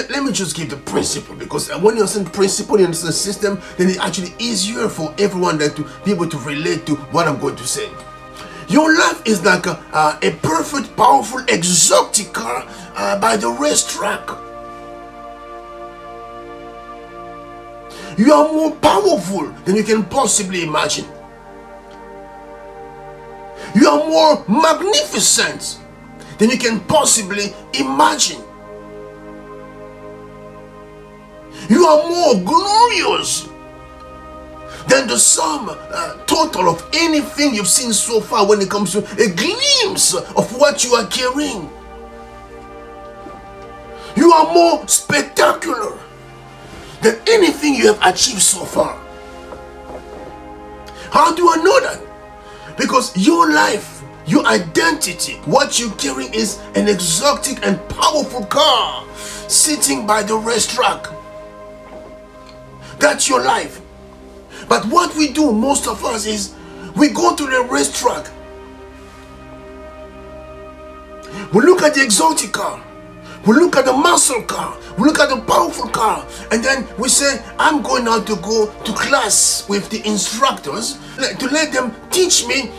let me just give the principle, because when you understand principle, you understand the system, then it's actually easier for everyone that to be able to relate to what I'm going to say. Your life is like a perfect, powerful, exotic car by the racetrack. You are more powerful than you can possibly imagine. You are more magnificent than you can possibly imagine. You are more glorious than the sum total of anything you've seen so far when it comes to a glimpse of what you are carrying. You are more spectacular than anything you have achieved so far. How do I know that? Because your life, your identity, what you're carrying is an exotic and powerful car sitting by the racetrack. That's your life. But what we do, most of us, is we go to the racetrack. We look at the exotic car. We look at the muscle car. We look at the powerful car. And then we say, I'm going now to go to class with the instructors to let them teach me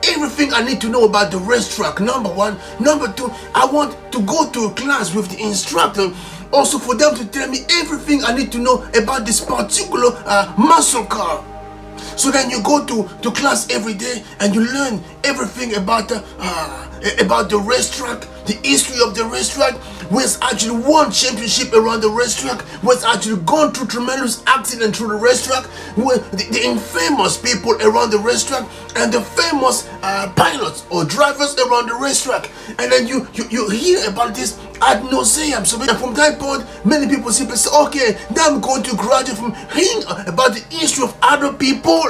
everything I need to know about the racetrack. Number one. Number two, I want to go to a class with the instructor, also for them to tell me everything I need to know about this particular muscle car. So then you go to class every day and you learn everything about the racetrack, the history of the racetrack, who has actually won championship around the racetrack, who has actually gone through tremendous accidents through the racetrack, the infamous people around the racetrack, and the famous pilots or drivers around the racetrack. And then you hear about this ad nauseam. So from that point, many people simply say, okay, now I'm going to graduate from hearing about the history of other people.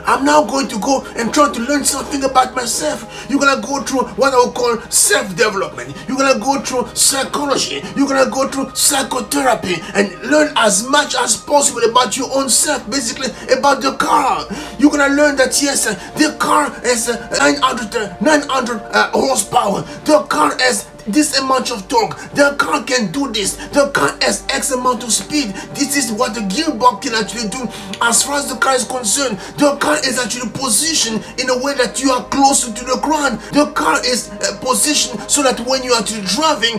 I'm now going to go and try to learn something about myself. You're going to go through what I would call self-development. You're going to go through psychology. You're going to go through psychotherapy and learn as much as possible about your own self, basically about the car. You're going to learn that, yes, the car has 900 horsepower. The car has this amount of torque. The car can do this. The car has X amount of speed. This is what the gearbox can actually do. As far as the car is concerned, the car is actually positioned in a way that you are closer to the ground. The car is positioned so that when you are actually driving,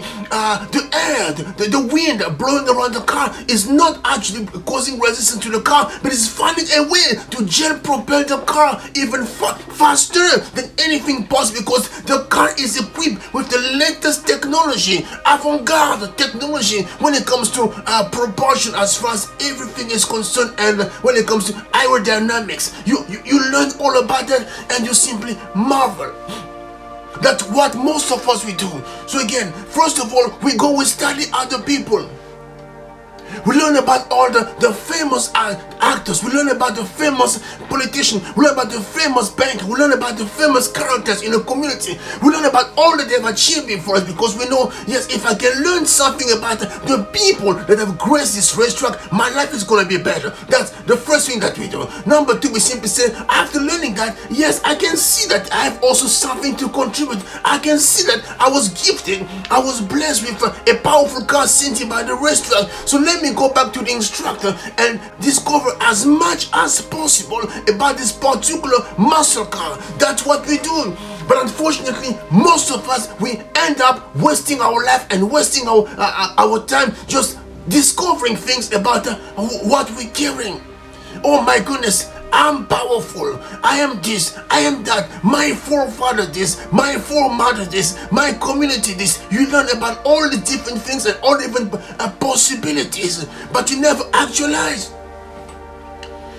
the air, the wind blowing around the car is not actually causing resistance to the car, but is finding a way to jet propel the car even faster than anything possible, because the car is equipped with the latest technology, avant-garde technology when it comes to propulsion, as far as everything is concerned, and when it comes to aerodynamics. You learn all about that and you simply marvel. That's what most of us we do. So again, first of all, we study other people. We learn about all the famous actors. We learn about the famous politicians. We learn about the famous banker. We learn about the famous characters in the community. We learn about all that they've achieved before us, because we know, yes, if I can learn something about the people that have graced this racetrack, my life is going to be better. That's the first thing that we do. Number two, we simply say, after learning that, yes, I can see that I have also something to contribute. I can see that I was gifted. I was blessed with a powerful car sitting by the racetrack. So let me go back to the instructor and discover as much as possible about this particular muscle car. That's what we do. But unfortunately, most of us, we end up wasting our life and wasting our time just discovering things about what we're carrying. Oh my goodness, I'm powerful. I am this, I am that. My forefather this, my foremother this, my community this. You learn about all the different things and all the different possibilities, but you never actualize.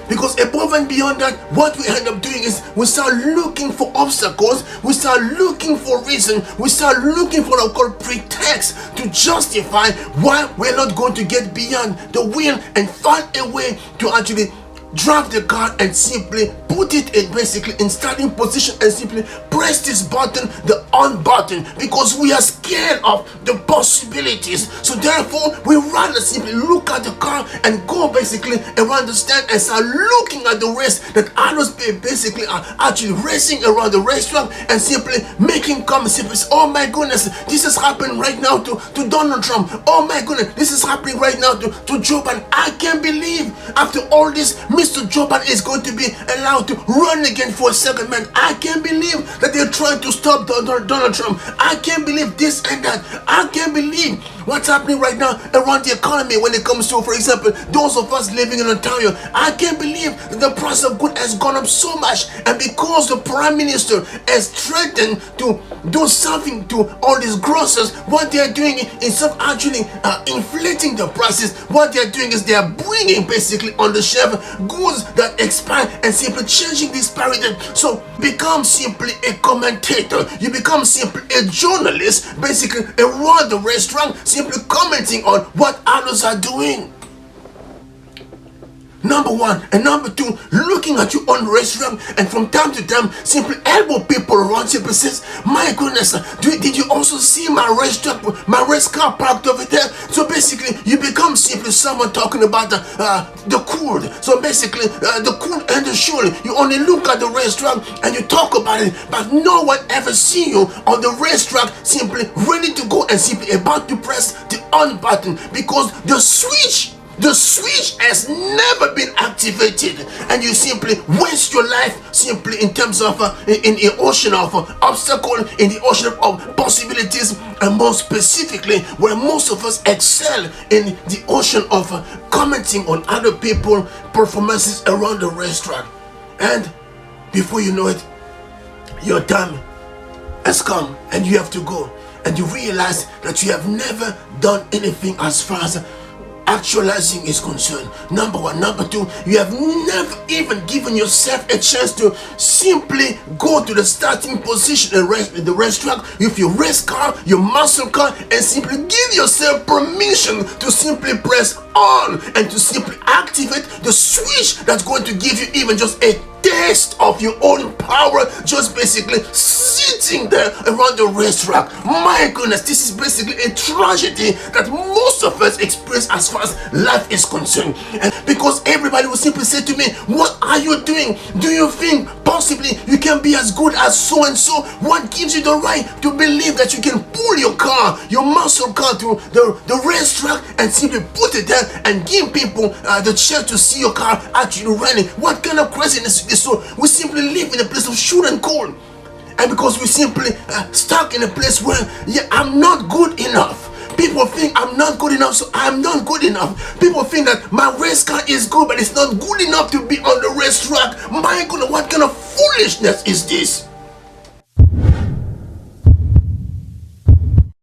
Because above and beyond that, what we end up doing is we start looking for obstacles, we start looking for reason, we start looking for what we call pretext to justify why we're not going to get beyond the wheel and find a way to actually drive the car and simply put it in basically in starting position and simply press this button, the on button, because we are scared of the possibilities. So therefore we rather simply look at the car and go basically around the stand and start looking at the race that others basically are actually racing around the racetrack and simply making comments. Simply say, oh my goodness, this is happening right now to Donald Trump. Oh my goodness, this is happening right now to Joe Biden. I can't believe after all this, Mr. Joe Biden is going to be allowed to run again for a second man. I can't believe that they're trying to stop Donald Trump. I can't believe this and that. I can't believe what's happening right now around the economy when it comes to, for example, those of us living in Ontario. I can't believe that the price of goods has gone up so much, and because the Prime Minister has threatened to do something to all these grocers, what they are doing instead of actually inflating the prices, what they are doing is they are bringing basically on the shelf goods that expire and simply changing this parity. So become simply a commentator, you become simply a journalist, basically around the restaurant, simply commenting on what others are doing. Number one. And number two, looking at your own restaurant and from time to time simply elbow people around, simply says, my goodness, did you also see my restaurant, my race car parked over there? So basically you become simply someone talking about the cool. So basically the cool and the shoe. You only look at the restaurant and you talk about it, but no one ever see you on the restaurant simply ready to go and simply about to press the on button, because the switch has never been activated, and you simply waste your life simply in terms of in the ocean of obstacle, in the ocean of possibilities, and more specifically where most of us excel in the ocean of commenting on other people's performances around the restaurant. And before you know it, your time has come and you have to go, and you realize that you have never done anything as far as actualizing is concerned. Number one. Number two, you have never even given yourself a chance to simply go to the starting position in the racetrack with your race car, your muscle car, and simply give yourself permission to simply press on and to simply activate the switch that's going to give you even just a taste of your own power, just basically sitting there around the racetrack. My goodness, this is basically a tragedy that most of us experience as far as life is concerned. And because everybody will simply say to me, what are you doing? Do you think possibly you can be as good as so and so? What gives you the right to believe that you can pull your car, your muscle car, to the racetrack and simply put it there and give people the chance to see your car actually running? What kind of craziness is this? So we simply live in a place of shoot and cold, and because we simply stuck in a place where I'm not good enough. People think I'm not good enough, so I'm not good enough. People think that my race car is good, but it's not good enough to be on the racetrack. My goodness, what kind of foolishness is this?